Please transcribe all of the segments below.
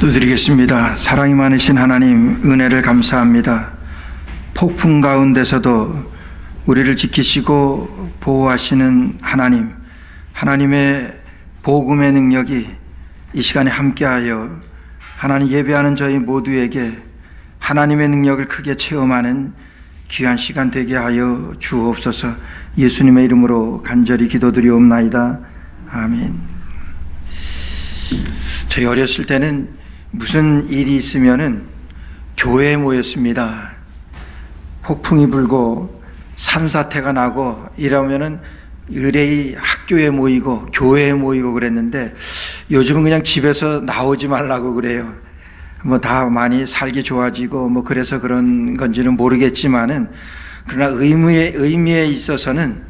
기도드리겠습니다. 사랑이 많으신 하나님, 은혜를 감사합니다. 폭풍 가운데서도 우리를 지키시고 보호하시는 하나님, 하나님의 복음의 능력이 이 시간에 함께하여 하나님 예배하는 저희 모두에게 하나님의 능력을 크게 체험하는 귀한 시간 되게 하여 주옵소서. 예수님의 이름으로 간절히 기도드리옵나이다. 아멘. 저희 어렸을 때는 무슨 일이 있으면은 교회에 모였습니다. 폭풍이 불고 산사태가 나고 이러면은 의뢰의 학교에 모이고 교회에 모이고 그랬는데, 요즘은 그냥 집에서 나오지 말라고 그래요. 뭐 다 많이 살기 좋아지고 뭐 그래서 그런 건지는 모르겠지만은, 그러나 의미에 있어서는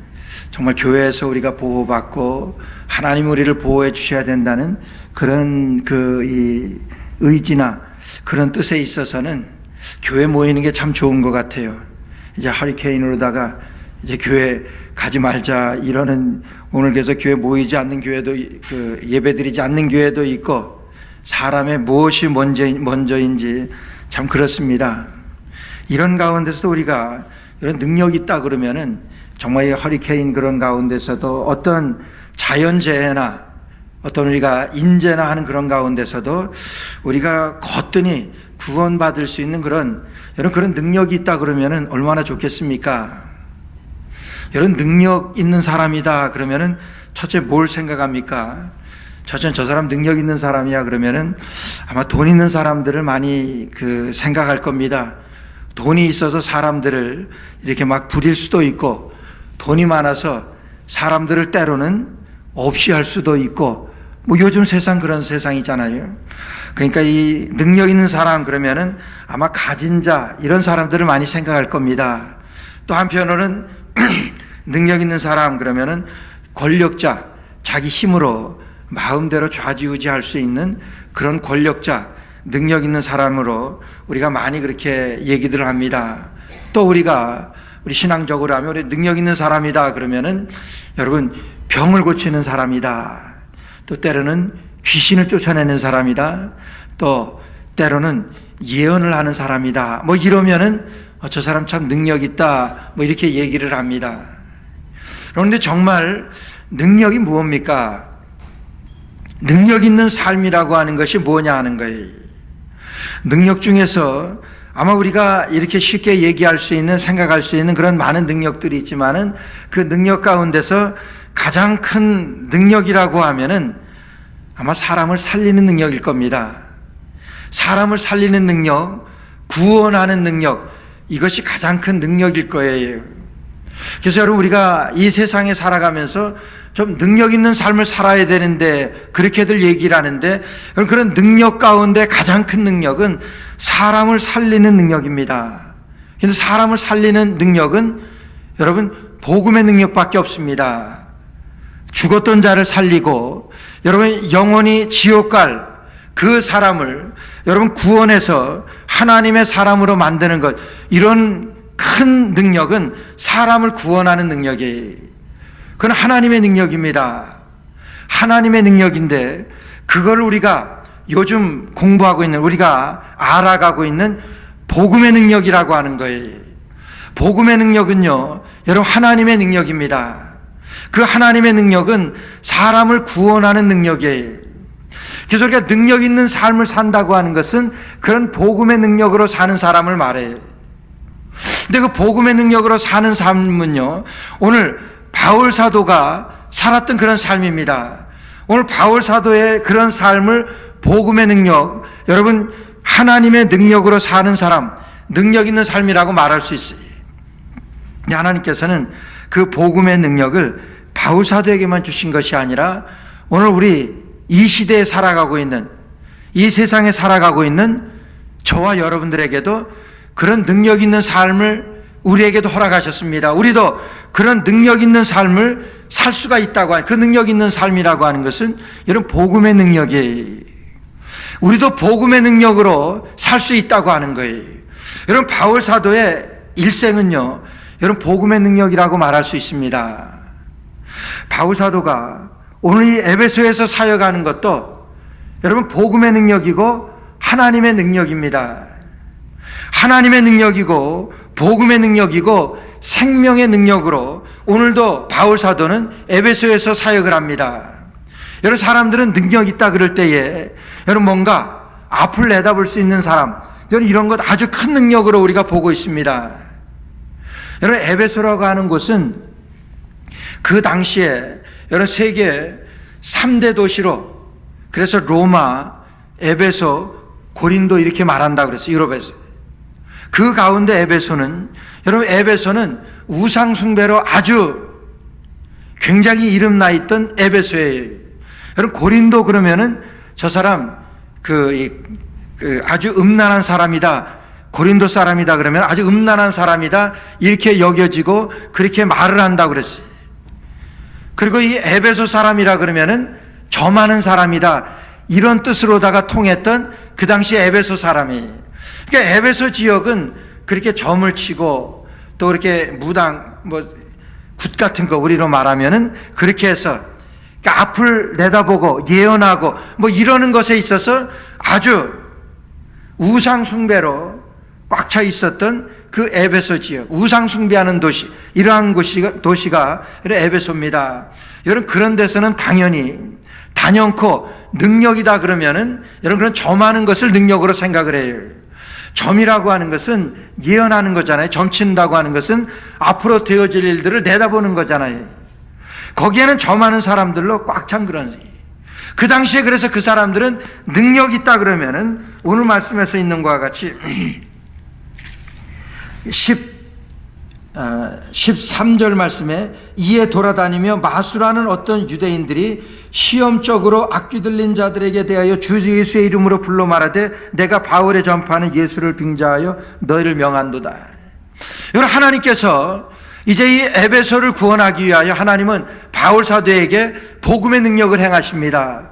정말 교회에서 우리가 보호받고 하나님 우리를 보호해 주셔야 된다는 그런 이 의지나 그런 뜻에 있어서는 교회 모이는 게 참 좋은 것 같아요. 이제 허리케인으로다가 이제 교회 가지 말자 이러는, 오늘 그래서 교회 모이지 않는 교회도, 예배드리지 않는 교회도 있고, 사람의 무엇이 먼저인지 참 그렇습니다. 이런 가운데서도 우리가 이런 능력이 있다 그러면은 정말 이 허리케인 그런 가운데서도 어떤 자연재해나 어떤 우리가 인재나 하는 그런 가운데서도 우리가 거뜬히 구원받을 수 있는 그런 능력이 있다 그러면은 얼마나 좋겠습니까? 이런 능력 있는 사람이다 그러면은 첫째 뭘 생각합니까? 첫째, 저 사람 능력 있는 사람이야 그러면은 아마 돈 있는 사람들을 많이 생각할 겁니다. 돈이 있어서 사람들을 이렇게 막 부릴 수도 있고, 돈이 많아서 사람들을 때로는 없이 할 수도 있고, 뭐 요즘 세상 그런 세상이잖아요. 그러니까 이 능력 있는 사람 그러면은 아마 가진 자 이런 사람들을 많이 생각할 겁니다. 또 한편으로는 능력 있는 사람 그러면은 권력자, 자기 힘으로 마음대로 좌지우지할 수 있는 그런 권력자, 능력 있는 사람으로 우리가 많이 그렇게 얘기들을 합니다. 또 우리 신앙적으로 하면 우리 능력 있는 사람이다 그러면은 여러분 병을 고치는 사람이다. 또 때로는 귀신을 쫓아내는 사람이다. 또 때로는 예언을 하는 사람이다. 뭐 이러면은 저 사람 참 능력 있다. 뭐 이렇게 얘기를 합니다. 그런데 정말 능력이 무엇입니까? 능력 있는 삶이라고 하는 것이 뭐냐 하는 거예요. 능력 중에서 아마 우리가 이렇게 쉽게 얘기할 수 있는, 생각할 수 있는 그런 많은 능력들이 있지만은, 그 능력 가운데서 가장 큰 능력이라고 하면은 아마 사람을 살리는 능력일 겁니다. 사람을 살리는 능력, 구원하는 능력, 이것이 가장 큰 능력일 거예요. 그래서 여러분, 우리가 이 세상에 살아가면서 좀 능력 있는 삶을 살아야 되는데 그렇게들 얘기를 하는데, 그런 능력 가운데 가장 큰 능력은 사람을 살리는 능력입니다. 그런데 사람을 살리는 능력은 여러분 복음의 능력밖에 없습니다. 죽었던 자를 살리고 여러분 영원히 지옥 갈 그 사람을 여러분 구원해서 하나님의 사람으로 만드는 것, 이런 큰 능력은 사람을 구원하는 능력이에요. 그건 하나님의 능력입니다. 하나님의 능력인데, 그걸 우리가 요즘 공부하고 있는, 우리가 알아가고 있는 복음의 능력이라고 하는 거예요. 복음의 능력은요, 여러분 하나님의 능력입니다. 그 하나님의 능력은 사람을 구원하는 능력이에요. 그래서 우리가 능력 있는 삶을 산다고 하는 것은 그런 복음의 능력으로 사는 사람을 말해요. 근데 그 복음의 능력으로 사는 삶은요, 오늘 바울 사도가 살았던 그런 삶입니다. 오늘 바울 사도의 그런 삶을 복음의 능력, 여러분 하나님의 능력으로 사는 사람, 능력 있는 삶이라고 말할 수 있어요. 하나님께서는 그 복음의 능력을 바울 사도에게만 주신 것이 아니라 오늘 우리 이 시대에 살아가고 있는, 이 세상에 살아가고 있는 저와 여러분들에게도 그런 능력 있는 삶을 우리에게도 허락하셨습니다. 우리도 그런 능력 있는 삶을 살 수가 있다고 하는, 그 능력 있는 삶이라고 하는 것은 여러분 복음의 능력이에요. 우리도 복음의 능력으로 살 수 있다고 하는 거예요. 여러분 바울 사도의 일생은요, 여러분 복음의 능력이라고 말할 수 있습니다. 바울 사도가 오늘 이 에베소에서 사역하는 것도 여러분 복음의 능력이고 하나님의 능력입니다. 하나님의 능력이고 복음의 능력이고 생명의 능력으로 오늘도 바울 사도는 에베소에서 사역을 합니다. 여러분, 사람들은 능력 있다 그럴 때에 여러분 뭔가 앞을 내다볼 수 있는 사람, 여러분 이런 것 아주 큰 능력으로 우리가 보고 있습니다. 여러분, 에베소라고 하는 곳은 그 당시에 여러분 세계 3대 도시로, 그래서 로마, 에베소, 고린도 이렇게 말한다 그랬어요. 유럽에서. 그 가운데 에베소는, 여러분 에베소는 우상 숭배로 아주 굉장히 이름나 있던 에베소예요. 여러분 고린도 그러면은 저 사람 아주 음란한 사람이다, 고린도 사람이다 그러면 아주 음란한 사람이다 이렇게 여겨지고 그렇게 말을 한다고 그랬어요. 그리고 이 에베소 사람이라 그러면은 점하는 사람이다 이런 뜻으로다가 통했던 그 당시 에베소 사람이. 그러니까 에베소 지역은 그렇게 점을 치고 또 그렇게 무당 굿 같은 거 우리로 말하면은 그렇게 해서 그러니까 앞을 내다보고 예언하고 이러는 것에 있어서 아주 우상 숭배로 꽉 차 있었던 그 에베소 지역, 우상 숭배하는 도시, 이러한 도시가 에베소입니다. 여러분 그런 데서는 당연히 단연코 능력이다 그러면은 여러분 그런 점하는 것을 능력으로 생각을 해요. 점이라고 하는 것은 예언하는 거잖아요. 점친다고 하는 것은 앞으로 되어질 일들을 내다보는 거잖아요. 거기에는 점하는 사람들로 꽉 찬 그런, 그 당시에 그래서 그 사람들은 능력 있다 그러면은 오늘 말씀에서 있는 것과 같이 13절 말씀에 이에 돌아다니며 마수라는 어떤 유대인들이 시험적으로 악귀 들린 자들에게 대하여 주 예수의 이름으로 불러 말하되 내가 바울의 전파하는 예수를 빙자하여 너희를 명한도다. 여러분 하나님께서 이제 이 에베소를 구원하기 위하여 하나님은 바울 사도에게 복음의 능력을 행하십니다.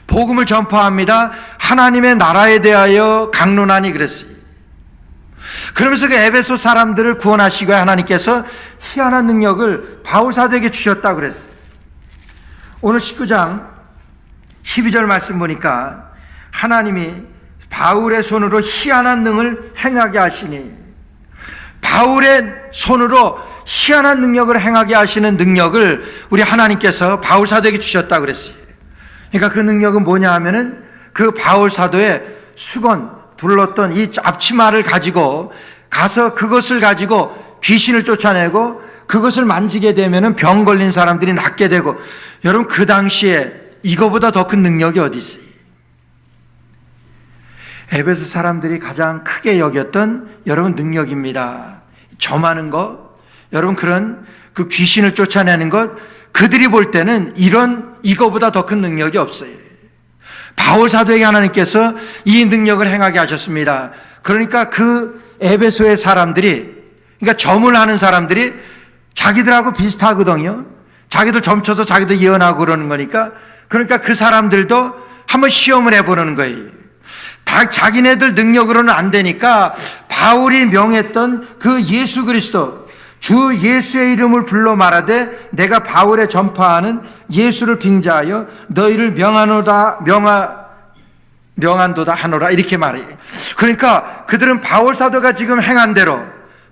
복음을 전파합니다. 하나님의 나라에 대하여 강론하니 그랬어요. 그러면서 그 에베소 사람들을 구원하시고 하나님께서 희한한 능력을 바울 사도에게 주셨다고 그랬어요. 오늘 19장 12절 말씀 보니까 하나님이 바울의 손으로 희한한 능을 행하게 하시니, 바울의 손으로 희한한 능력을 행하게 하시는 능력을 우리 하나님께서 바울 사도에게 주셨다고 그랬어요. 그러니까 그 능력은 뭐냐 하면은 그 바울 사도의 수건 둘렀던 이 앞치마를 가지고 가서 그것을 가지고 귀신을 쫓아내고 그것을 만지게 되면은 병 걸린 사람들이 낫게 되고, 여러분 그 당시에 이거보다 더 큰 능력이 어디 있어요? 에베소 사람들이 가장 크게 여겼던 여러분 능력입니다. 점하는 것, 여러분 그런 그 귀신을 쫓아내는 것, 그들이 볼 때는 이거보다 더 큰 능력이 없어요. 바울 사도에게 하나님께서 이 능력을 행하게 하셨습니다. 그러니까 그 에베소의 사람들이, 그러니까 점을 하는 사람들이 자기들하고 비슷하거든요. 자기들 점쳐서 자기들 예언하고 그러는 거니까. 그러니까 그 사람들도 한번 시험을 해보는 거예요. 다 자기네들 능력으로는 안 되니까 바울이 명했던 그 예수 그리스도, 주 예수의 이름을 불러 말하되 내가 바울의 전파하는 예수를 빙자하여 너희를 명한도다 하노라 이렇게 말해요. 그러니까 그들은 바울 사도가 지금 행한 대로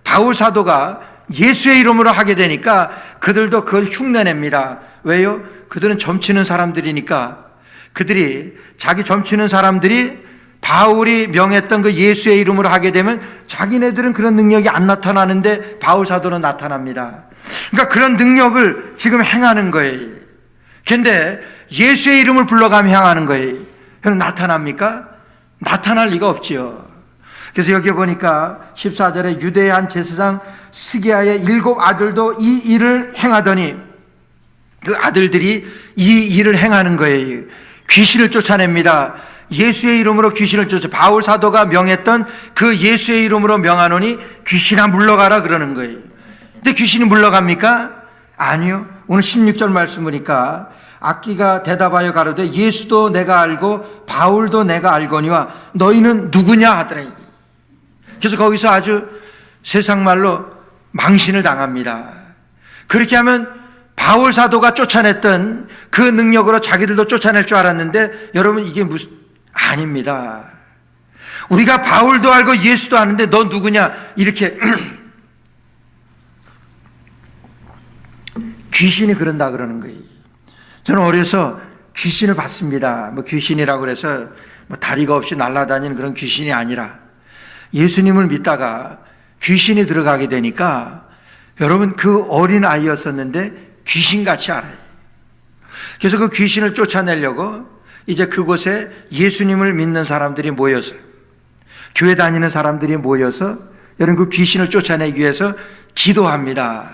바울 사도가 예수의 이름으로 하게 되니까 그들도 그걸 흉내냅니다. 왜요? 그들은 점치는 사람들이니까. 그들이 자기 점치는 사람들이 바울이 명했던 그 예수의 이름으로 하게 되면 자기네들은 그런 능력이 안 나타나는데 바울 사도는 나타납니다. 그러니까 그런 능력을 지금 행하는 거예요. 그런데 예수의 이름을 불러가며 행하는 거예요. 그럼 나타납니까? 나타날 리가 없지요. 그래서 여기 보니까 14절에 유대의 한 제사장 스기야의 7 아들도 이 일을 행하더니, 그 아들들이 이 일을 행하는 거예요. 귀신을 쫓아냅니다. 예수의 이름으로 귀신을 쫓아, 바울 사도가 명했던 그 예수의 이름으로 명하노니 귀신아 물러가라 그러는 거예요. 근데 귀신이 물러갑니까? 아니요. 오늘 16절 말씀 보니까 악기가 대답하여 가로되 예수도 내가 알고 바울도 내가 알거니와 너희는 누구냐 하더라. 그래서 거기서 아주 세상 말로 망신을 당합니다. 그렇게 하면 바울 사도가 쫓아냈던 그 능력으로 자기들도 쫓아낼 줄 알았는데 여러분 이게 아닙니다. 우리가 바울도 알고 예수도 아는데 너 누구냐? 이렇게 귀신이 그런다 그러는 거예요. 저는 어려서 귀신을 봤습니다. 뭐 귀신이라고 그래서 뭐 다리가 없이 날아다니는 그런 귀신이 아니라 예수님을 믿다가 귀신이 들어가게 되니까 여러분 그 어린 아이였었는데 귀신같이 알아요. 그래서 그 귀신을 쫓아내려고 이제 그곳에 예수님을 믿는 사람들이 모여서 교회 다니는 사람들이 모여서 여러분 그 귀신을 쫓아내기 위해서 기도합니다.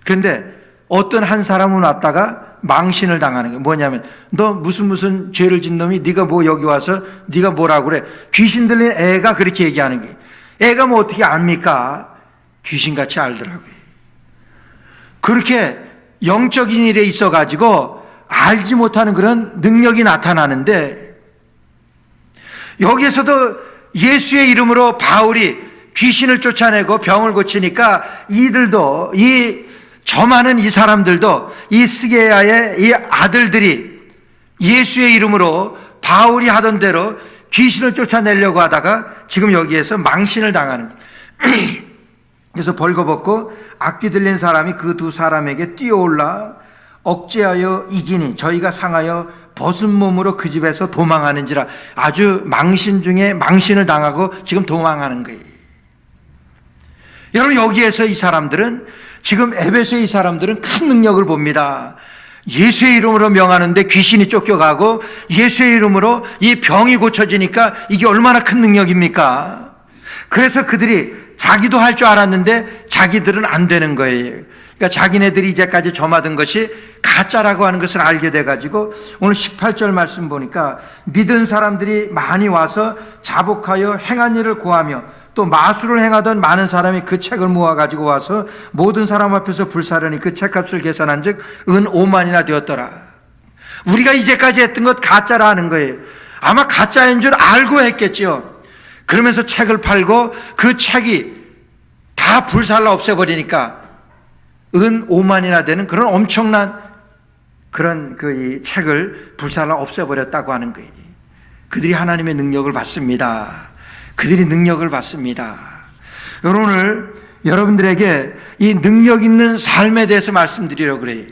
그런데 어떤 한 사람은 왔다가 망신을 당하는 거예요. 뭐냐면 너 무슨 죄를 진 놈이 네가 뭐 여기 와서 네가 뭐라고 그래. 귀신 들린 애가 그렇게 얘기하는 거예요. 애가 뭐 어떻게 압니까? 귀신같이 알더라고요. 그렇게 영적인 일에 있어가지고 알지 못하는 그런 능력이 나타나는데 여기에서도 예수의 이름으로 바울이 귀신을 쫓아내고 병을 고치니까 이들도 저 많은 이 사람들도 이 스게야의 이 아들들이 예수의 이름으로 바울이 하던 대로 귀신을 쫓아내려고 하다가 지금 여기에서 망신을 당하는 거예요. 그래서 벌거벗고 악귀 들린 사람이 그 두 사람에게 뛰어올라 억제하여 이기니 저희가 상하여 벗은 몸으로 그 집에서 도망하는지라. 아주 망신 중에 망신을 당하고 지금 도망하는 거예요. 여러분 여기에서 이 사람들은 지금 에베소의 이 사람들은 큰 능력을 봅니다. 예수의 이름으로 명하는데 귀신이 쫓겨가고 예수의 이름으로 이 병이 고쳐지니까 이게 얼마나 큰 능력입니까? 그래서 그들이 자기도 할 줄 알았는데 자기들은 안 되는 거예요. 그러니까 자기네들이 이제까지 점하던 것이 가짜라고 하는 것을 알게 돼가지고 오늘 18절 말씀 보니까 믿은 사람들이 많이 와서 자복하여 행한 일을 고하며 또 마술을 행하던 많은 사람이 그 책을 모아가지고 와서 모든 사람 앞에서 불사르니 그 책값을 계산한 즉 은 5만이나 되었더라. 우리가 이제까지 했던 것 가짜라 하는 거예요. 아마 가짜인 줄 알고 했겠지요. 그러면서 책을 팔고 그 책이 다 불살라 없애버리니까 은 5만이나 되는 그런 엄청난 그런 이 책을 불살라 없애버렸다고 하는 거예요. 그들이 하나님의 능력을 받습니다. 그들이 능력을 받습니다. 오늘 여러분들에게 이 능력 있는 삶에 대해서 말씀드리려고 그래요.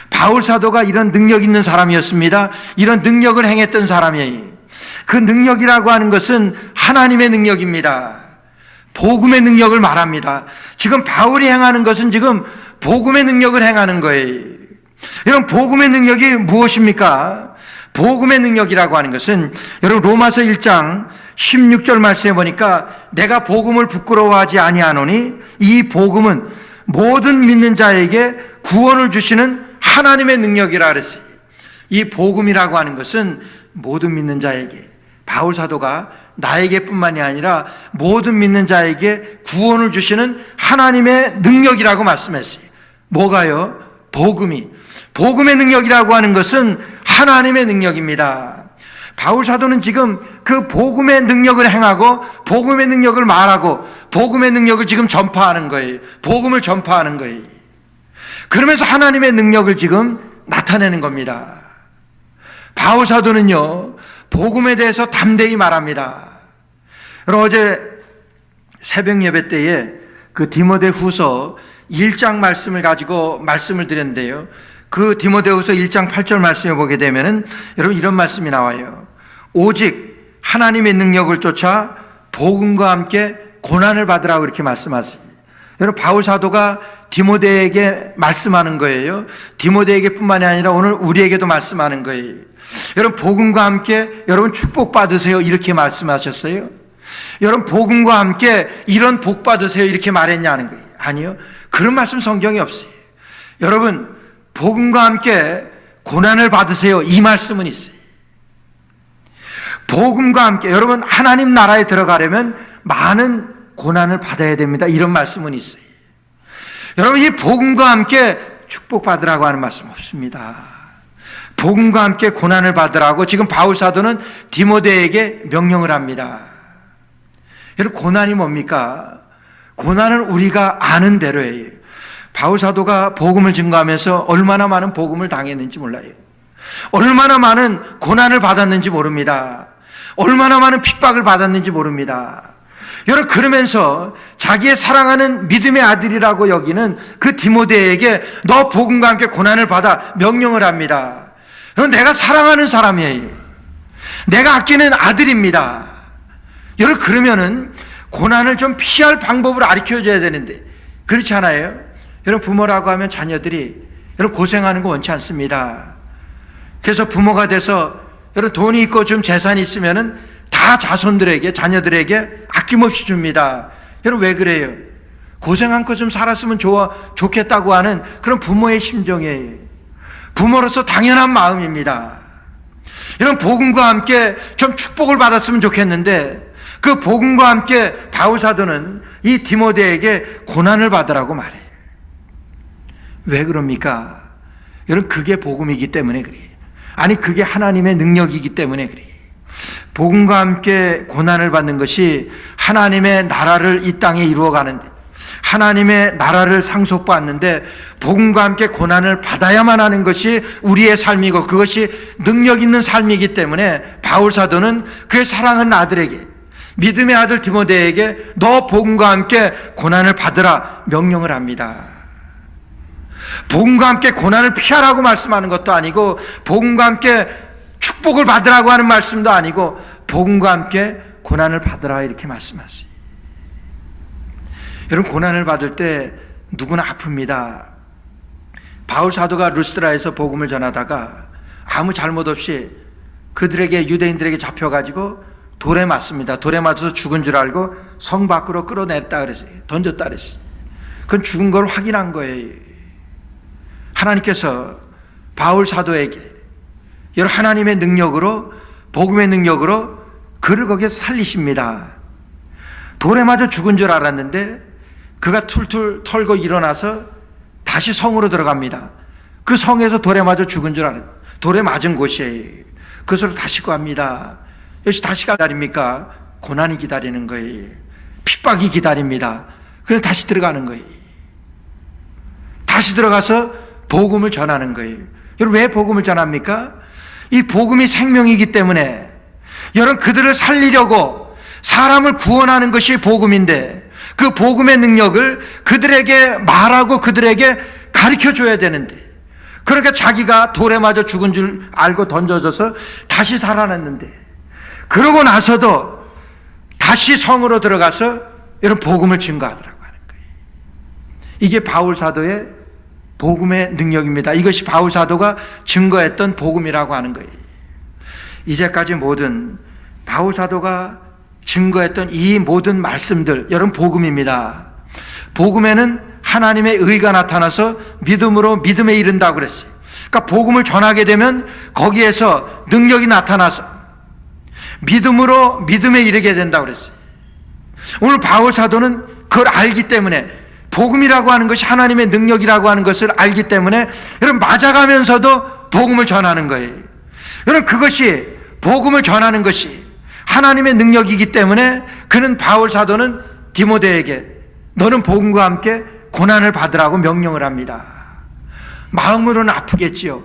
바울 사도가 이런 능력 있는 사람이었습니다. 이런 능력을 행했던 사람이에요. 그 능력이라고 하는 것은 하나님의 능력입니다. 복음의 능력을 말합니다. 지금 바울이 행하는 것은 지금 복음의 능력을 행하는 거예요. 여러분 복음의 능력이 무엇입니까? 복음의 능력이라고 하는 것은 여러분 로마서 1장 16절 말씀해 보니까 내가 복음을 부끄러워하지 아니하노니 이 복음은 모든 믿는 자에게 구원을 주시는 하나님의 능력이라 그랬어요. 이 복음이라고 하는 것은 모든 믿는 자에게, 바울 사도가 나에게뿐만이 아니라 모든 믿는 자에게 구원을 주시는 하나님의 능력이라고 말씀했어요. 뭐가요? 복음이. 복음의 능력이라고 하는 것은 하나님의 능력입니다. 바울 사도는 지금 그 복음의 능력을 행하고 복음의 능력을 말하고 복음의 능력을 지금 전파하는 거예요. 복음을 전파하는 거예요. 그러면서 하나님의 능력을 지금 나타내는 겁니다. 바울 사도는요, 복음에 대해서 담대히 말합니다. 여러분 어제 새벽 예배 때에 그 디모데후서 1장 말씀을 가지고 말씀을 드렸는데요. 그 디모데후서 1장 8절 말씀에 보게 되면은 여러분 이런 말씀이 나와요. 오직 하나님의 능력을 쫓아 복음과 함께 고난을 받으라고 이렇게 말씀하세요. 여러분 바울 사도가 디모데에게 말씀하는 거예요. 디모데에게 뿐만이 아니라 오늘 우리에게도 말씀하는 거예요. 여러분 복음과 함께 여러분 축복 받으세요 이렇게 말씀하셨어요? 여러분 복음과 함께 이런 복 받으세요 이렇게 말했냐는 거예요. 아니요, 그런 말씀 성경에 없어요. 여러분 복음과 함께 고난을 받으세요 이 말씀은 있어요. 복음과 함께 여러분 하나님 나라에 들어가려면 많은 고난을 받아야 됩니다 이런 말씀은 있어요. 여러분 이 복음과 함께 축복받으라고 하는 말씀 없습니다. 복음과 함께 고난을 받으라고 지금 바울 사도는 디모데에게 명령을 합니다. 여러분 고난이 뭡니까? 고난은 우리가 아는 대로예요. 바울 사도가 복음을 증거하면서 얼마나 많은 복음을 당했는지 몰라요. 얼마나 많은 고난을 받았는지 모릅니다. 얼마나 많은 핍박을 받았는지 모릅니다. 여러분, 그러면서 자기의 사랑하는 믿음의 아들이라고 여기는 그 디모데에게 너 복음과 함께 고난을 받아 명령을 합니다. 여러분, 내가 사랑하는 사람이에요. 내가 아끼는 아들입니다. 여러분, 그러면은 고난을 좀 피할 방법을 가르쳐줘야 되는데 그렇지 않아요? 여러분, 부모라고 하면 자녀들이 여러분 고생하는 거 원치 않습니다. 그래서 부모가 돼서 여러분 돈이 있고 좀 재산이 있으면은 다 자손들에게, 자녀들에게 아낌없이 줍니다. 여러분, 왜 그래요? 고생한 거 좀 살았으면 좋겠다고 하는 그런 부모의 심정이에요. 부모로서 당연한 마음입니다. 여러분, 복음과 함께 좀 축복을 받았으면 좋겠는데 그 복음과 함께 바울 사도는 이 디모데에게 고난을 받으라고 말해요. 왜 그럽니까? 여러분, 그게 복음이기 때문에 그래요. 아니, 그게 하나님의 능력이기 때문에 그래요. 복음과 함께 고난을 받는 것이 하나님의 나라를 이 땅에 이루어가는데, 하나님의 나라를 상속받는데 복음과 함께 고난을 받아야만 하는 것이 우리의 삶이고 그것이 능력 있는 삶이기 때문에 바울 사도는 그의 사랑하는 아들에게, 믿음의 아들 디모데에게 너 복음과 함께 고난을 받으라 명령을 합니다. 복음과 함께 고난을 피하라고 말씀하는 것도 아니고 복음과 함께 축복을 받으라고 하는 말씀도 아니고 복음과 함께 고난을 받으라 이렇게 말씀하세요. 여러분, 고난을 받을 때 누구나 아픕니다. 바울 사도가 루스드라에서 복음을 전하다가 아무 잘못 없이 그들에게, 유대인들에게 잡혀가지고 돌에 맞습니다. 돌에 맞아서 죽은 줄 알고 성 밖으로 끌어냈다 그랬어요. 던졌다 그랬어요. 그건 죽은 걸 확인한 거예요. 하나님께서 바울 사도에게 여러분 하나님의 능력으로, 복음의 능력으로 그를 거기에서 살리십니다. 돌에 맞아 죽은 줄 알았는데 그가 툴툴 털고 일어나서 다시 성으로 들어갑니다. 그 성에서 돌에 맞아 죽은 줄 알았어요. 돌에 맞은 곳이에요. 그것으로 다시 갑니다. 여기서 다시 기다립니까? 고난이 기다리는 거예요. 핍박이 기다립니다. 그래서 다시 들어가는 거예요. 다시 들어가서 복음을 전하는 거예요. 여러분, 왜 복음을 전합니까? 이 복음이 생명이기 때문에 여러분, 그들을 살리려고 사람을 구원하는 것이 복음인데 그 복음의 능력을 그들에게 말하고 그들에게 가르쳐줘야 되는데, 그러니까 자기가 돌에 맞아 죽은 줄 알고 던져져서 다시 살아났는데, 그러고 나서도 다시 성으로 들어가서 여러분 복음을 증거하더라고 하는 거예요. 이게 바울 사도의 복음의 능력입니다. 이것이 바울 사도가 증거했던 복음이라고 하는 거예요. 이제까지 모든 바울 사도가 증거했던 이 모든 말씀들, 여러분 복음입니다. 복음에는 하나님의 의가 나타나서 믿음으로 믿음에 이른다고 그랬어요. 그러니까 복음을 전하게 되면 거기에서 능력이 나타나서 믿음으로 믿음에 이르게 된다고 그랬어요. 오늘 바울 사도는 그걸 알기 때문에, 복음이라고 하는 것이 하나님의 능력이라고 하는 것을 알기 때문에 여러분 맞아가면서도 복음을 전하는 거예요. 여러분, 그것이 복음을 전하는 것이 하나님의 능력이기 때문에 그는, 바울 사도는 디모데에게 너는 복음과 함께 고난을 받으라고 명령을 합니다. 마음으로는 아프겠지요.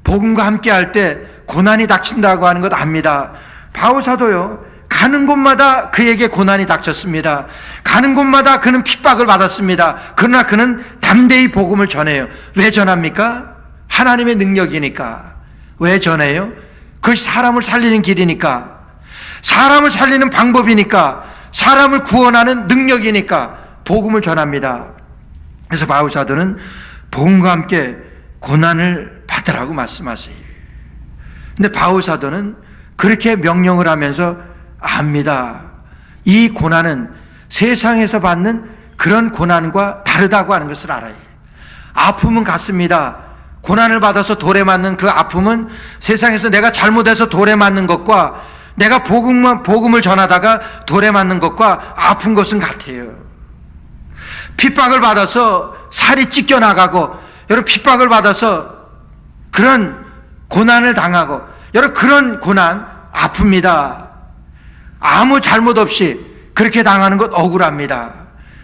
복음과 함께 할 때 고난이 닥친다고 하는 것 압니다. 바울 사도요, 가는 곳마다 그에게 고난이 닥쳤습니다. 가는 곳마다 그는 핍박을 받았습니다. 그러나 그는 담대히 복음을 전해요. 왜 전합니까? 하나님의 능력이니까. 왜 전해요? 그것이 사람을 살리는 길이니까, 사람을 살리는 방법이니까, 사람을 구원하는 능력이니까 복음을 전합니다. 그래서 바울 사도는 복음과 함께 고난을 받으라고 말씀하세요. 근데 바울 사도는 그렇게 명령을 하면서 압니다. 이 고난은 세상에서 받는 그런 고난과 다르다고 하는 것을 알아요. 아픔은 같습니다. 고난을 받아서 돌에 맞는 그 아픔은 세상에서 내가 잘못해서 돌에 맞는 것과 내가 복음을 전하다가 돌에 맞는 것과 아픈 것은 같아요. 핍박을 받아서 살이 찢겨나가고, 여러분 핍박을 받아서 그런 고난을 당하고, 여러분 그런 고난 아픕니다. 아무 잘못 없이 그렇게 당하는 것 억울합니다.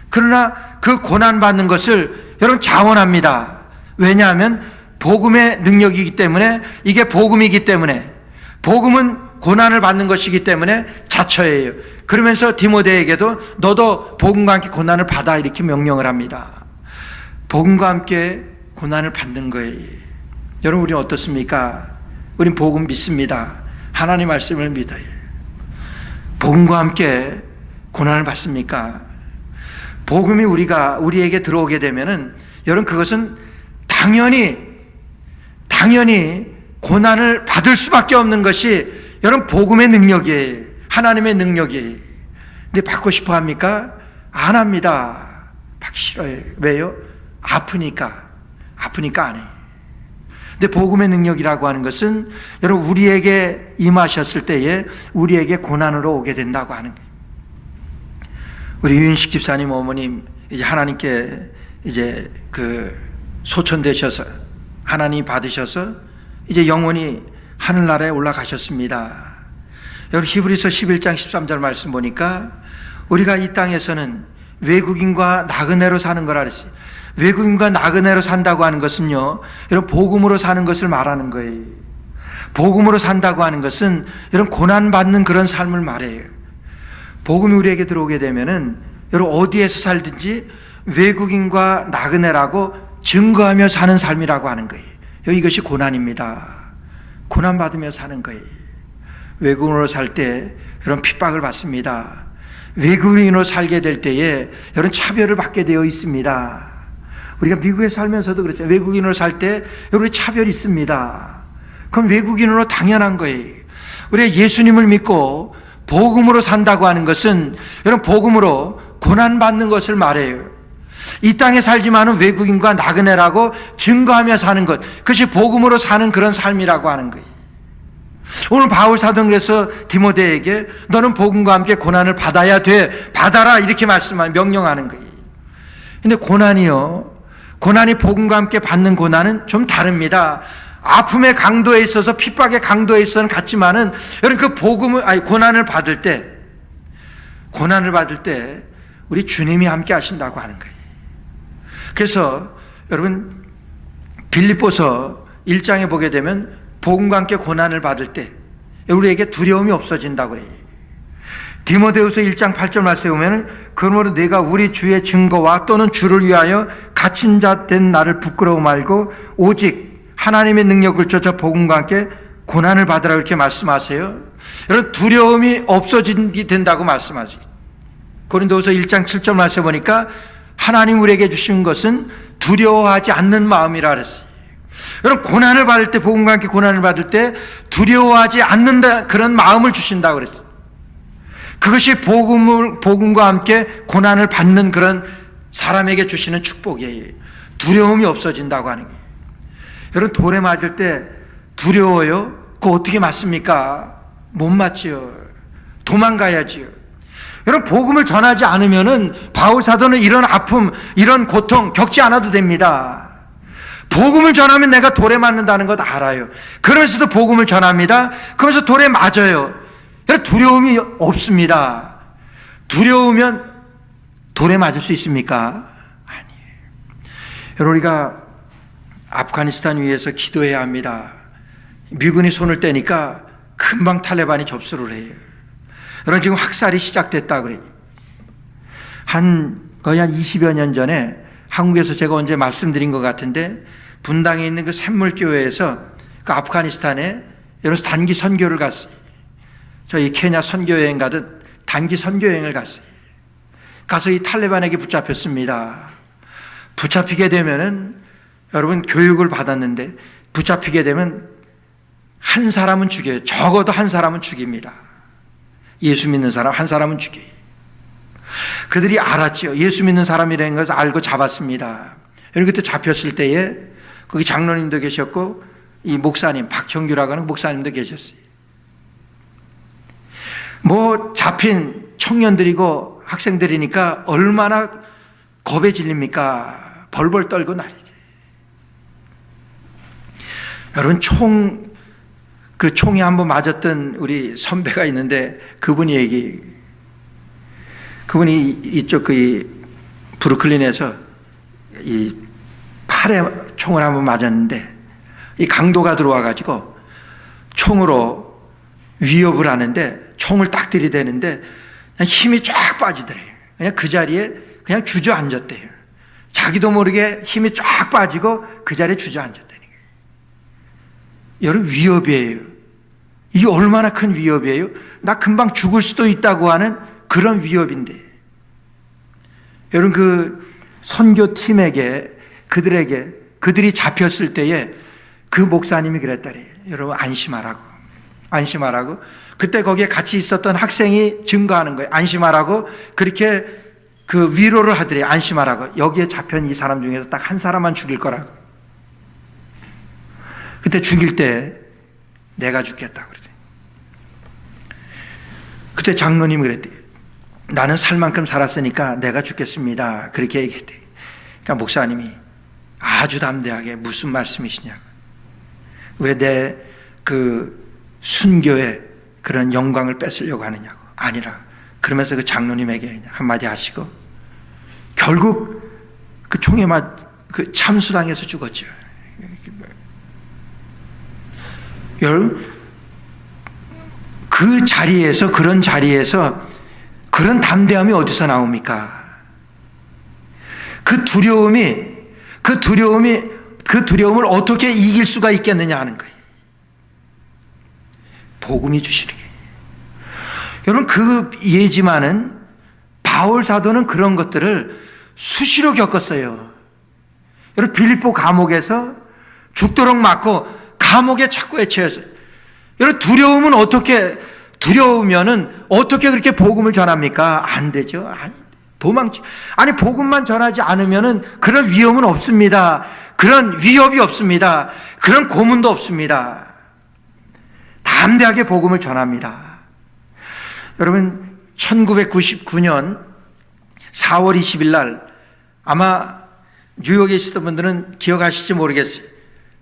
그러나 그 고난받는 것을 여러분 자원합니다. 왜냐하면 복음의 능력이기 때문에, 이게 복음이기 때문에, 복음은 고난을 받는 것이기 때문에 자처해요. 그러면서 디모데에게도 너도 복음과 함께 고난을 받아 이렇게 명령을 합니다. 복음과 함께 고난을 받는 거예요. 여러분, 우리 어떻습니까? 우린 복음 믿습니다. 하나님 말씀을 믿어요. 복음과 함께 고난을 받습니까? 복음이 우리에게 들어오게 되면은 여러분, 그것은 당연히 고난을 받을 수밖에 없는 것이 여러분 복음의 능력이에요. 하나님의 능력이에요. 근데 받고 싶어 합니까? 안 합니다. 받기 싫어요. 왜요? 아프니까 안 해요. 근데 복음의 능력이라고 하는 것은 여러분 우리에게 임하셨을 때에 우리에게 고난으로 오게 된다고 하는 거예요. 우리 유인식 집사님 어머님 이제 하나님께 이제 소천되셔서 하나님 받으셔서 이제 영원히 하늘나라에 올라가셨습니다. 여러분 히브리서 11장 13절 말씀 보니까 우리가 이 땅에서는 외국인과 나그네로 사는 거라 그랬어요. 외국인과 나그네로 산다고 하는 것은요, 여러분 복음으로 사는 것을 말하는 거예요. 복음으로 산다고 하는 것은 여러분 고난받는 그런 삶을 말해요. 복음이 우리에게 들어오게 되면은 여러분 어디에서 살든지 외국인과 나그네라고 증거하며 사는 삶이라고 하는 거예요. 이것이 고난입니다. 고난받으며 사는 거예요. 외국인으로 살 때 여러분 핍박을 받습니다. 외국인으로 살게 될 때에 여러분 차별을 받게 되어 있습니다. 우리가 미국에 살면서도 그렇죠. 외국인으로 살 때 여러분 차별이 있습니다. 그럼 외국인으로 당연한 거예요. 우리가 예수님을 믿고 복음으로 산다고 하는 것은 여러분 복음으로 고난받는 것을 말해요. 이 땅에 살지만은 외국인과 나그네라고 증거하며 사는 것, 그것이 복음으로 사는 그런 삶이라고 하는 거예요. 오늘 바울 사도는 그래서 디모데에게 너는 복음과 함께 고난을 받아야 돼, 받아라 이렇게 명령하는 거예요. 근데 고난이 복음과 함께 받는 고난은 좀 다릅니다. 아픔의 강도에 있어서 핍박의 강도에 있어서는 같지만은 여러분 고난을 받을 때 우리 주님이 함께 하신다고 하는 거예요. 그래서 여러분 빌립보서 1장에 보게 되면 복음과 함께 고난을 받을 때 우리에게 두려움이 없어진다고 그래요. 디모데후서 1장 8절 말씀에 보면 그러므로 내가 우리 주의 증거와 또는 주를 위하여 갇힌 자 된 나를 부끄러워 말고 오직 하나님의 능력을 쫓아 복음과 함께 고난을 받으라 이렇게 말씀하세요. 여러분 두려움이 없어지게 된다고 말씀하세요. 고린도후서 1장 7절 말씀에 보니까 하나님 우리에게 주신 것은 두려워하지 않는 마음이라 그랬어요. 여러분 고난을 받을 때 복음과 함께 고난을 받을 때 두려워하지 않는다 그런 마음을 주신다고 그랬어요. 그것이 복음과 함께 고난을 받는 그런 사람에게 주시는 축복이에요. 두려움이 없어진다고 하는 거예요. 여러분 돌에 맞을 때 두려워요? 그거 어떻게 맞습니까? 못 맞지요. 도망가야지요. 여러분 복음을 전하지 않으면은 바울 사도는 이런 아픔, 이런 고통 겪지 않아도 됩니다. 복음을 전하면 내가 돌에 맞는다는 것 알아요. 그러면서도 복음을 전합니다. 그러면서 돌에 맞아요. 여러분 두려움이 없습니다. 두려우면 돌에 맞을 수 있습니까? 아니에요. 여러분 우리가 아프가니스탄 위에서 기도해야 합니다. 미군이 손을 떼니까 금방 탈레반이 접수를 해요. 여러분 지금 학살이 시작됐다 그래요. 거의 한 20여 년 전에 한국에서 제가 언제 말씀드린 것 같은데 분당에 있는 그 샘물교회에서 그 아프가니스탄에 여러분 단기 선교를 갔어요. 저희 케냐 선교여행 가듯 단기 선교여행을 갔어요. 가서 이 탈레반에게 붙잡혔습니다. 붙잡히게 되면은 여러분 교육을 받았는데 붙잡히게 되면 한 사람은 죽여요. 적어도 한 사람은 죽입니다. 예수 믿는 사람 한 사람은 죽여요. 그들이 알았죠. 예수 믿는 사람이라는 것을 알고 잡았습니다. 여러분 그때 잡혔을 때에 거기 장로님도 계셨고 이 목사님 박형규라고 하는 목사님도 계셨어요. 잡힌 청년들이고 학생들이니까 얼마나 겁에 질립니까? 벌벌 떨고 난리죠. 여러분 총에 한번 맞았던 우리 선배가 있는데 그분이 이쪽 브루클린에서 이 팔에 총을 한번 맞았는데 이 강도가 들어와 가지고 총으로 위협을 하는데 총을 딱 들이대는데 그냥 힘이 쫙 빠지더래요. 그냥 그 자리에 그냥 주저앉았대요. 자기도 모르게 힘이 쫙 빠지고 그 자리에 주저앉았다는 거예요. 여러분, 위협이에요. 이게 얼마나 큰 위협이에요? 나 금방 죽을 수도 있다고 하는 그런 위협인데, 여러분, 그 선교팀에게, 그들이 잡혔을 때에 그 목사님이 그랬다래요. 여러분, 안심하라고. 그때 거기에 같이 있었던 학생이 증거하는 거예요. 안심하라고. 그렇게 그 위로를 하더래요. 안심하라고. 여기에 잡힌 이 사람 중에서 딱 한 사람만 죽일 거라고. 그때 죽일 때 내가 죽겠다고 그랬대요. 그때 장로님이 그랬대요. 나는 살 만큼 살았으니까 내가 죽겠습니다. 그렇게 얘기했대요. 그러니까 목사님이 아주 담대하게 무슨 말씀이시냐고. 왜 내 그 순교의 그런 영광을 뺏으려고 하느냐고. 아니라. 그러면서 그 장로님에게 한마디 하시고 결국 그 총에 그 참수당해서 죽었죠. 여러분, 그 자리에서, 그런 자리에서 그런 담대함이 어디서 나옵니까? 그 두려움을 어떻게 이길 수가 있겠느냐 하는 거예요. 복음이 주시는 거예요. 여러분, 그 예지만은 바울 사도는 그런 것들을 수시로 겪었어요. 여러분, 빌립보 감옥에서 죽도록 맞고 감옥에 자꾸 해체했어요. 여러분, 두려우면은 어떻게 그렇게 복음을 전합니까? 안 되죠. 아니, 복음만 전하지 않으면은 그런 위험은 없습니다. 그런 위협이 없습니다. 그런 고문도 없습니다. 담대하게 복음을 전합니다. 여러분, 1999년 4월 20일 날 아마 뉴욕에 있었던 분들은 기억하실지 모르겠어요.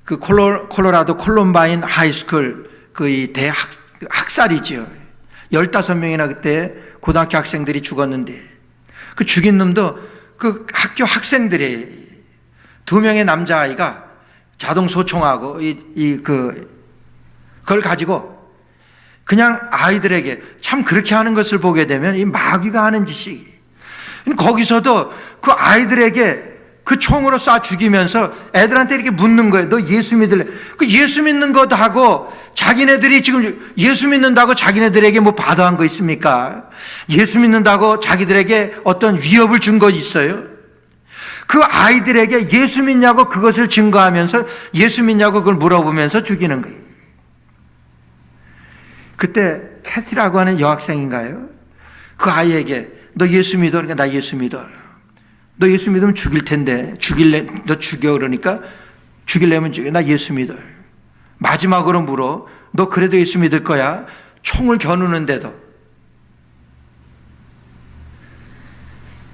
그 콜로라도 콜럼바인 하이스쿨 그 이 대학 학살이죠. 15명이나 그때 고등학교 학생들이 죽었는데 그 죽인 놈도 그 학교 학생들이 2명의 남자아이가 자동 소총하고 그걸 가지고 그냥 아이들에게 참 그렇게 하는 것을 보게 되면 이 마귀가 하는 짓이 거기서도 그 아이들에게 그 총으로 쏴 죽이면서 애들한테 이렇게 묻는 거예요. 너 예수 믿을래? 그 예수 믿는 것도 하고 자기네들이 지금 예수 믿는다고 자기네들에게 뭐 받아한 거 있습니까? 예수 믿는다고 자기들에게 어떤 위협을 준 거 있어요? 그 아이들에게 예수 믿냐고 그것을 증거하면서 예수 믿냐고 그걸 물어보면서 죽이는 거예요. 그때 캐티라고 하는 여학생인가요? 그 아이에게 너 예수 믿어? 그러니까 나 예수 믿어. 너 예수 믿으면 죽일 텐데 너 죽여. 그러니까 죽이려면 죽여. 나 예수 믿어. 마지막으로 물어. 너 그래도 예수 믿을 거야? 총을 겨누는데도.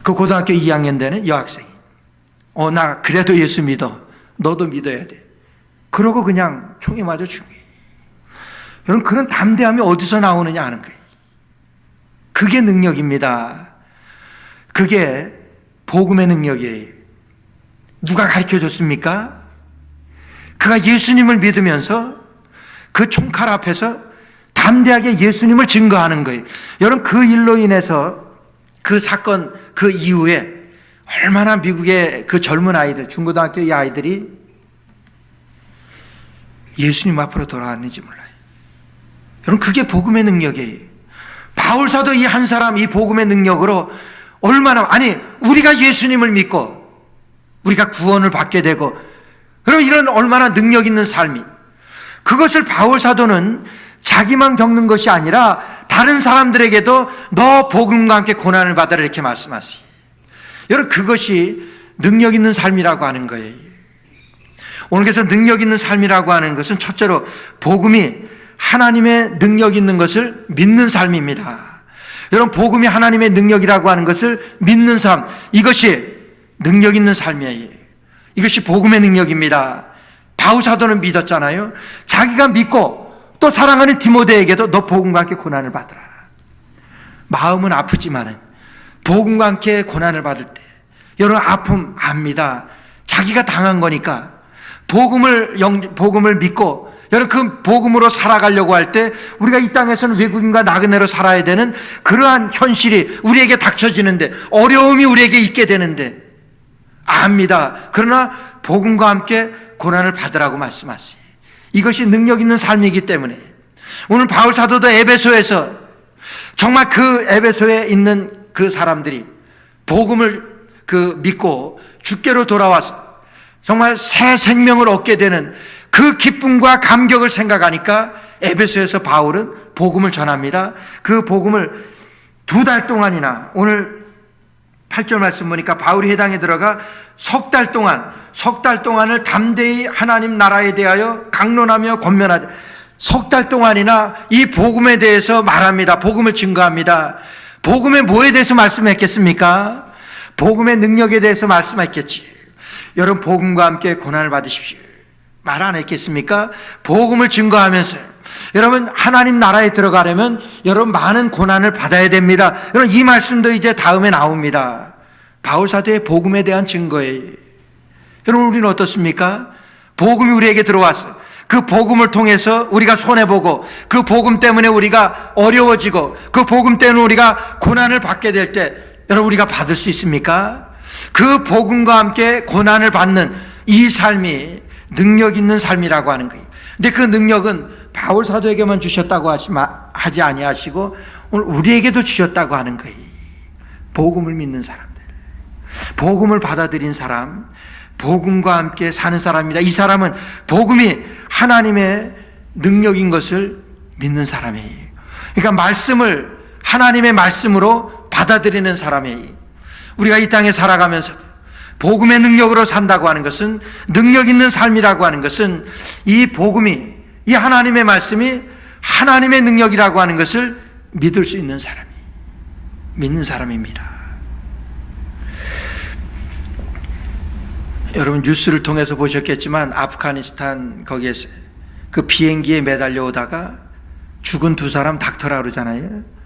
그 고등학교 2학년 되는 여학생이 나 그래도 예수 믿어. 너도 믿어야 돼. 그러고 그냥 총에 맞아 죽여. 여러분, 그런 담대함이 어디서 나오느냐 하는 거예요. 그게 능력입니다. 그게 복음의 능력이에요. 누가 가르쳐 줬습니까? 그가 예수님을 믿으면서 그 총칼 앞에서 담대하게 예수님을 증거하는 거예요. 여러분, 그 일로 인해서 그 사건, 그 이후에 얼마나 미국의 그 젊은 아이들, 중고등학교 이 아이들이 예수님 앞으로 돌아왔는지 몰라요. 여러분, 그게 복음의 능력이에요. 바울 사도 이 한 사람, 이 복음의 능력으로 우리가 예수님을 믿고 우리가 구원을 받게 되고, 그럼 이런 얼마나 능력 있는 삶이, 그것을 바울 사도는 자기만 겪는 것이 아니라 다른 사람들에게도 너 복음과 함께 고난을 받아라 이렇게 말씀하세요. 여러분, 그것이 능력 있는 삶이라고 하는 거예요. 오늘 그래서 능력 있는 삶이라고 하는 것은 첫째로 복음이 하나님의 능력 있는 것을 믿는 삶입니다. 여러분, 복음이 하나님의 능력이라고 하는 것을 믿는 삶, 이것이 능력 있는 삶이에요. 이것이 복음의 능력입니다. 바울 사도는 믿었잖아요. 자기가 믿고 또 사랑하는 디모데에게도 너 복음과 함께 고난을 받으라. 마음은 아프지만은 복음과 함께 고난을 받을 때 여러분, 아픔 압니다. 자기가 당한 거니까 복음을 믿고 여러분, 그 복음으로 살아가려고 할 때 우리가 이 땅에서는 외국인과 나그네로 살아야 되는 그러한 현실이 우리에게 닥쳐지는데, 어려움이 우리에게 있게 되는데 압니다. 그러나 복음과 함께 고난을 받으라고 말씀하시죠. 이것이 능력 있는 삶이기 때문에 오늘 바울 사도도 에베소에서 정말 그 에베소에 있는 그 사람들이 복음을 믿고 주께로 돌아와서 정말 새 생명을 얻게 되는 그 기쁨과 감격을 생각하니까 에베소에서 바울은 복음을 전합니다. 그 복음을 2달 동안이나, 오늘 8절 말씀 보니까 바울이 회당에 들어가 석 달 동안을 담대히 하나님 나라에 대하여 강론하며 권면하되, 석 달 동안이나 이 복음에 대해서 말합니다. 복음을 증거합니다. 복음의 뭐에 대해서 말씀했겠습니까? 복음의 능력에 대해서 말씀했겠지. 여러분, 복음과 함께 고난을 받으십시오. 말 안 했겠습니까? 복음을 증거하면서 여러분, 하나님 나라에 들어가려면 여러분 많은 고난을 받아야 됩니다. 여러분, 이 말씀도 이제 다음에 나옵니다. 바울 사도의 복음에 대한 증거예요. 여러분, 우리는 어떻습니까? 복음이 우리에게 들어왔어요. 그 복음을 통해서 우리가 손해보고, 그 복음 때문에 우리가 어려워지고, 그 복음 때문에 우리가 고난을 받게 될 때 여러분, 우리가 받을 수 있습니까? 그 복음과 함께 고난을 받는 이 삶이 능력 있는 삶이라고 하는 거예요. 근데 그 능력은 바울 사도에게만 주셨다고 하지 아니하시고 오늘 우리에게도 주셨다고 하는 거예요. 복음을 믿는 사람들, 복음을 받아들인 사람, 복음과 함께 사는 사람입니다. 이 사람은 복음이 하나님의 능력인 것을 믿는 사람이에요. 그러니까 말씀을 하나님의 말씀으로 받아들이는 사람이에요. 우리가 이 땅에 살아가면서 복음의 능력으로 산다고 하는 것은, 능력 있는 삶이라고 하는 것은 이 복음이, 이 하나님의 말씀이 하나님의 능력이라고 하는 것을 믿을 수 있는 사람이, 믿는 사람입니다. 여러분, 뉴스를 통해서 보셨겠지만 아프가니스탄 거기에서 그 비행기에 매달려 오다가 죽은 2사람 닥터라 그러잖아요.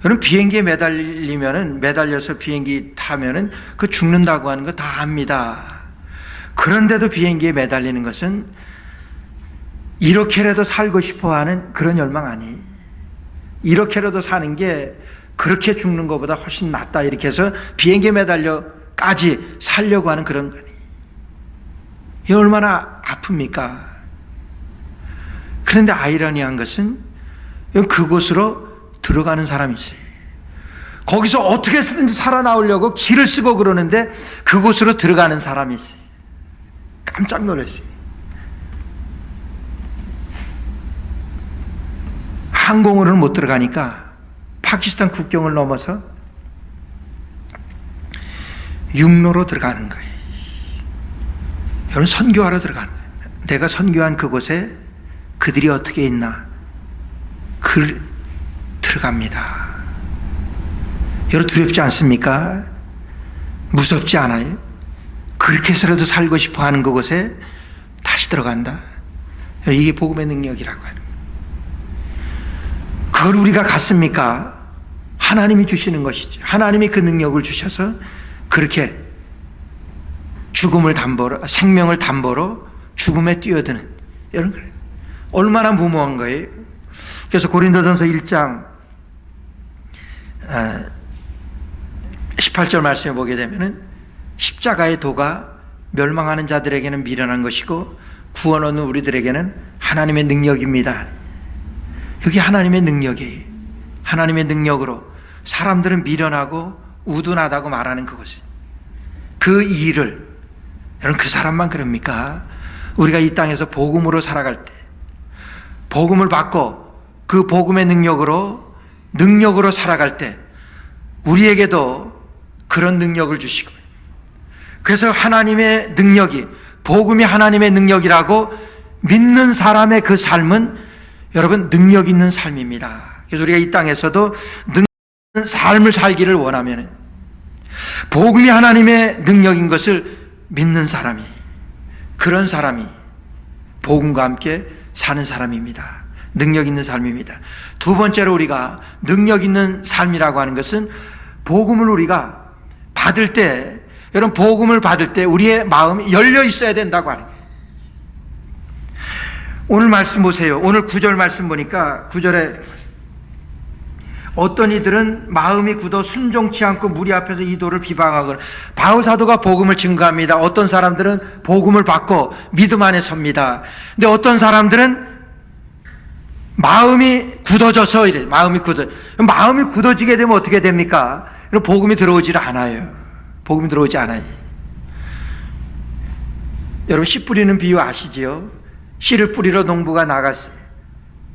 여러분, 비행기에 매달려서 비행기 타면은 그 죽는다고 하는 거 다 압니다. 그런데도 비행기에 매달리는 것은 이렇게라도 살고 싶어 하는 그런 열망 아니에요. 이렇게라도 사는 게 그렇게 죽는 것보다 훨씬 낫다, 이렇게 해서 비행기에 매달려까지 살려고 하는 그런 거니. 이게 얼마나 아픕니까? 그런데 아이러니한 것은 그곳으로 들어가는 사람이 있어요. 거기서 어떻게 쓰든지 살아나오려고 길을 쓰고 그러는데 그곳으로 들어가는 사람이 있어요. 깜짝 놀랐어요. 항공으로는 못 들어가니까 파키스탄 국경을 넘어서 육로로 들어가는 거예요. 여러분, 선교하러 들어가는 거예요. 내가 선교한 그곳에 그들이 어떻게 있나 들어갑니다. 여러분, 두렵지 않습니까? 무섭지 않아요? 그렇게 해서라도 살고 싶어 하는 그곳에 다시 들어간다. 이게 복음의 능력이라고 하는 거예요. 그걸 우리가 갖습니까? 하나님이 주시는 것이죠. 하나님이 그 능력을 주셔서 그렇게 죽음을 담보로, 생명을 담보로 죽음에 뛰어드는, 여러분, 얼마나 무모한 거예요. 그래서 고린도전서 1장 18절 말씀에 보게 되면은 십자가의 도가 멸망하는 자들에게는 미련한 것이고 구원 얻는 우리들에게는 하나님의 능력입니다. 여기 하나님의 능력이에요. 하나님의 능력으로 사람들은 미련하고 우둔하다고 말하는 그것이, 그 일을, 여러분, 그 사람만 그럽니까? 우리가 이 땅에서 복음으로 살아갈 때, 복음을 받고 그 복음의 능력으로 살아갈 때 우리에게도 그런 능력을 주시고, 그래서 하나님의 능력이, 복음이 하나님의 능력이라고 믿는 사람의 그 삶은 여러분 능력 있는 삶입니다. 그래서 우리가 이 땅에서도 능력 있는 삶을 살기를 원하면 복음이 하나님의 능력인 것을 믿는 사람이, 그런 사람이 복음과 함께 사는 사람입니다. 능력 있는 삶입니다. 두 번째로 우리가 능력 있는 삶이라고 하는 것은 복음을 우리가 받을 때, 여러분, 복음을 받을 때 우리의 마음이 열려 있어야 된다고 하는 거예요. 오늘 말씀 보세요. 오늘 9절 말씀 보니까 9절에 어떤 이들은 마음이 굳어 순종치 않고 무리 앞에서 이도를 비방하거나, 바울 사도가 복음을 증거합니다. 어떤 사람들은 복음을 받고 믿음 안에 섭니다. 근데 어떤 사람들은 마음이 굳어져서 이래. 마음이 굳어지게 되면 어떻게 됩니까? 복음이 들어오질 않아요. 복음이 들어오지 않아요. 여러분, 씨 뿌리는 비유 아시지요? 씨를 뿌리러 농부가 나갔어요.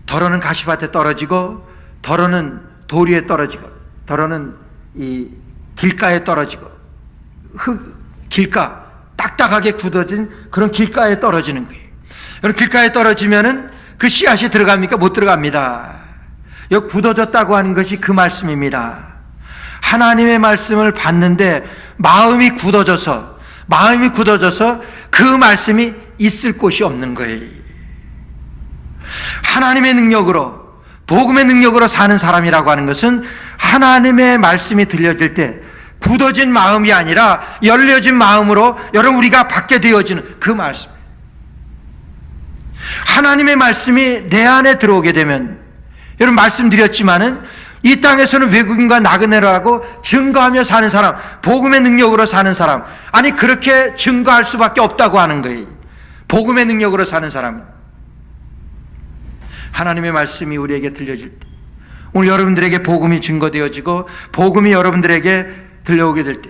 덜어는 가시밭에 떨어지고, 덜어는 돌 위에 떨어지고, 덜어는 이 길가에 떨어지고, 길가, 딱딱하게 굳어진 그런 길가에 떨어지는 거예요. 여러분, 길가에 떨어지면은 그 씨앗이 들어갑니까? 못 들어갑니다. 여기 굳어졌다고 하는 것이 그 말씀입니다. 하나님의 말씀을 받는데 마음이 굳어져서 그 말씀이 있을 곳이 없는 거예요. 하나님의 능력으로, 복음의 능력으로 사는 사람이라고 하는 것은 하나님의 말씀이 들려질 때 굳어진 마음이 아니라 열려진 마음으로 여러분 우리가 받게 되어지는 그 말씀. 하나님의 말씀이 내 안에 들어오게 되면, 여러분 말씀드렸지만은 이 땅에서는 외국인과 나그네라고 증거하며 사는 사람, 복음의 능력으로 사는 사람, 아니 그렇게 증거할 수밖에 없다고 하는 거예요. 복음의 능력으로 사는 사람은 하나님의 말씀이 우리에게 들려질 때, 오늘 여러분들에게 복음이 증거되어지고 복음이 여러분들에게 들려오게 될 때,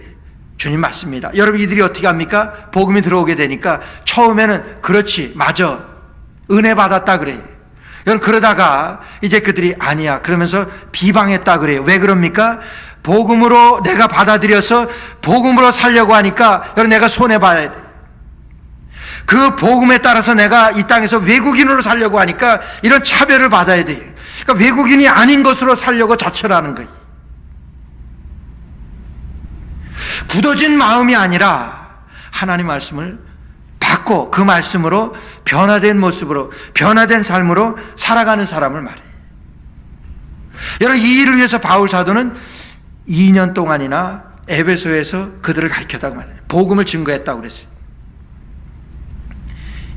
주님 맞습니다. 여러분 이들이 어떻게 합니까? 복음이 들어오게 되니까 처음에는 그렇지, 맞아, 은혜 받았다 그래요. 여러분 그러다가 이제 그들이 아니야 그러면서 비방했다 그래요. 왜 그럽니까? 복음으로 내가 받아들여서 복음으로 살려고 하니까 여러분 내가 손해봐야 돼. 그 복음에 따라서 내가 이 땅에서 외국인으로 살려고 하니까 이런 차별을 받아야 돼요. 그러니까 외국인이 아닌 것으로 살려고 자처하는 거예요. 굳어진 마음이 아니라 하나님 말씀을 받고 그 말씀으로 변화된 모습으로, 변화된 삶으로 살아가는 사람을 말해요. 여러분 이 일을 위해서 바울 사도는 2년 동안이나 에베소에서 그들을 가르쳤다고 말해요. 복음을 증거했다고 그랬어요.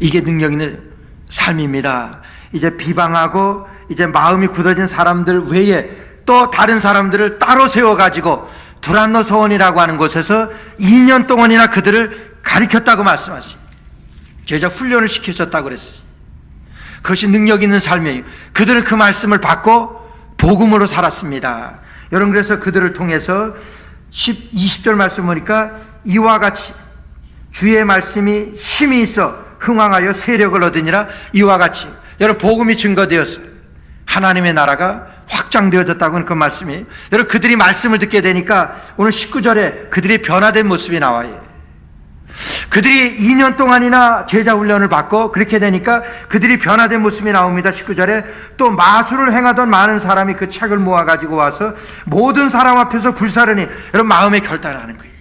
이게 능력 있는 삶입니다. 이제 비방하고 이제 마음이 굳어진 사람들 외에 또 다른 사람들을 따로 세워가지고 두란노 서원이라고 하는 곳에서 2년 동안이나 그들을 가르쳤다고 말씀하시죠. 제자 훈련을 시키셨다고 그랬어요. 그것이 능력 있는 삶이에요. 그들은 그 말씀을 받고 복음으로 살았습니다. 여러분 그래서 그들을 통해서 20절 말씀 보니까 이와 같이 주의 말씀이 힘이 있어 흥왕하여 세력을 얻으니라. 이와 같이 여러분 복음이 증거되었어요. 하나님의 나라가 확장되어졌다고 하는 그 말씀이에요. 여러분 그들이 말씀을 듣게 되니까 오늘 19절에 그들이 변화된 모습이 나와요. 그들이 2년 동안이나 제자 훈련을 받고 그렇게 되니까 그들이 변화된 모습이 나옵니다. 19절에 또 마술을 행하던 많은 사람이 그 책을 모아가지고 와서 모든 사람 앞에서 불사르니, 여러분 마음에 결단하는 거예요.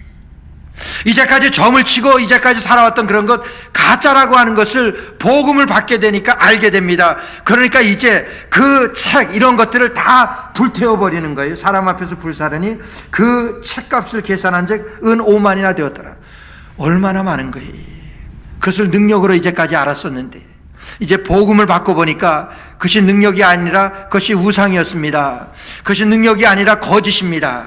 이제까지 점을 치고 이제까지 살아왔던 그런 것 가짜라고 하는 것을 복음을 받게 되니까 알게 됩니다. 그러니까 이제 그 책 이런 것들을 다 불태워버리는 거예요. 사람 앞에서 불사르니 그 책값을 계산한 즉 은 5만이나 되었더라. 얼마나 많은 거예요. 그것을 능력으로 이제까지 알았었는데 이제 복음을 받고 보니까 그것이 능력이 아니라 그것이 우상이었습니다. 그것이 능력이 아니라 거짓입니다.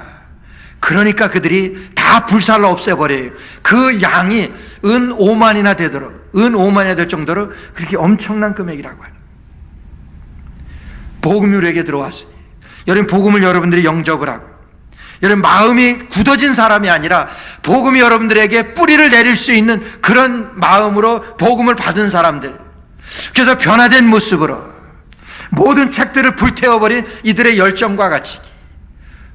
그러니까 그들이 다 불살로 없애버려요. 그 양이 은 5만이나 되도록, 은 5만이나 될 정도로 그렇게 엄청난 금액이라고 하는 복음이 우리에게 들어왔어요. 여러분 복음을 여러분들이 영접을 하고, 여러분 마음이 굳어진 사람이 아니라 복음이 여러분들에게 뿌리를 내릴 수 있는 그런 마음으로 복음을 받은 사람들, 그래서 변화된 모습으로 모든 책들을 불태워버린 이들의 열정과 같이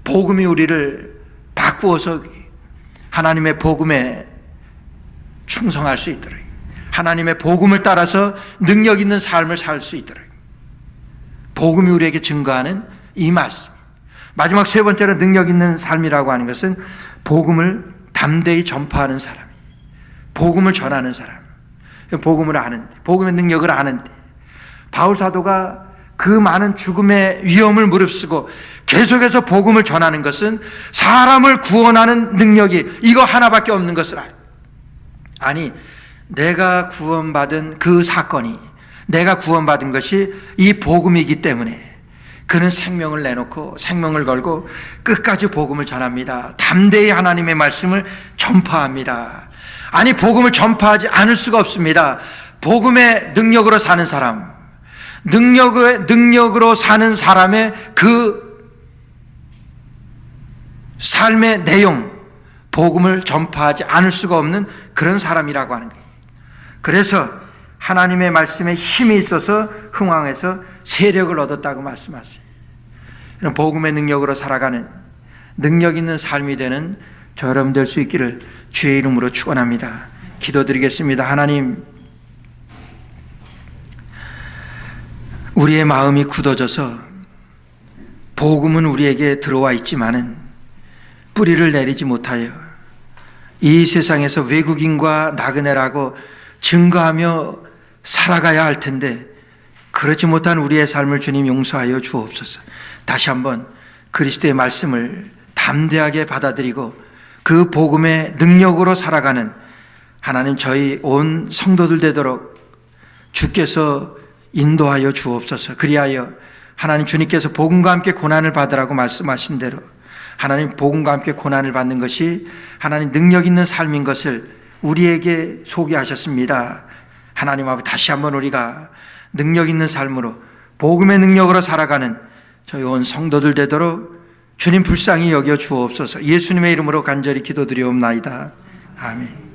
복음이 우리를 바꾸어서 하나님의 복음에 충성할 수 있도록, 하나님의 복음을 따라서 능력 있는 삶을 살 수 있도록 복음이 우리에게 증거하는 이 말씀. 마지막 세 번째로 능력 있는 삶이라고 하는 것은 복음을 담대히 전파하는 사람, 복음을 전하는 사람, 복음을 아는데, 복음의 능력을 아는데, 바울 사도가 그 많은 죽음의 위험을 무릅쓰고 계속해서 복음을 전하는 것은 사람을 구원하는 능력이 이거 하나밖에 없는 것을 아니, 내가 구원받은 그 사건이, 내가 구원받은 것이 이 복음이기 때문에 그는 생명을 내놓고 생명을 걸고 끝까지 복음을 전합니다. 담대히 하나님의 말씀을 전파합니다. 아니, 복음을 전파하지 않을 수가 없습니다. 복음의 능력으로 사는 사람, 능력으로 사는 사람의 그 삶의 내용, 복음을 전파하지 않을 수가 없는 그런 사람이라고 하는 거예요. 그래서 하나님의 말씀에 힘이 있어서 흥왕에서 세력을 얻었다고 말씀하세요. 이런 복음의 능력으로 살아가는 능력 있는 삶이 되는 저 여러분 될 수 있기를 주의 이름으로 축원합니다. 기도드리겠습니다. 하나님, 우리의 마음이 굳어져서 복음은 우리에게 들어와 있지만은 뿌리를 내리지 못하여 이 세상에서 외국인과 나그네라고 증거하며 살아가야 할 텐데 그렇지 못한 우리의 삶을 주님 용서하여 주옵소서. 다시 한번 그리스도의 말씀을 담대하게 받아들이고 그 복음의 능력으로 살아가는 하나님, 저희 온 성도들 되도록 주께서 인도하여 주옵소서. 그리하여 하나님, 주님께서 복음과 함께 고난을 받으라고 말씀하신 대로 하나님, 복음과 함께 고난을 받는 것이 하나님 능력 있는 삶인 것을 우리에게 소개하셨습니다. 하나님 아버지, 다시 한번 우리가 능력 있는 삶으로 복음의 능력으로 살아가는 저희 온 성도들 되도록 주님 불쌍히 여겨 주옵소서. 예수님의 이름으로 간절히 기도드리옵나이다. 아멘.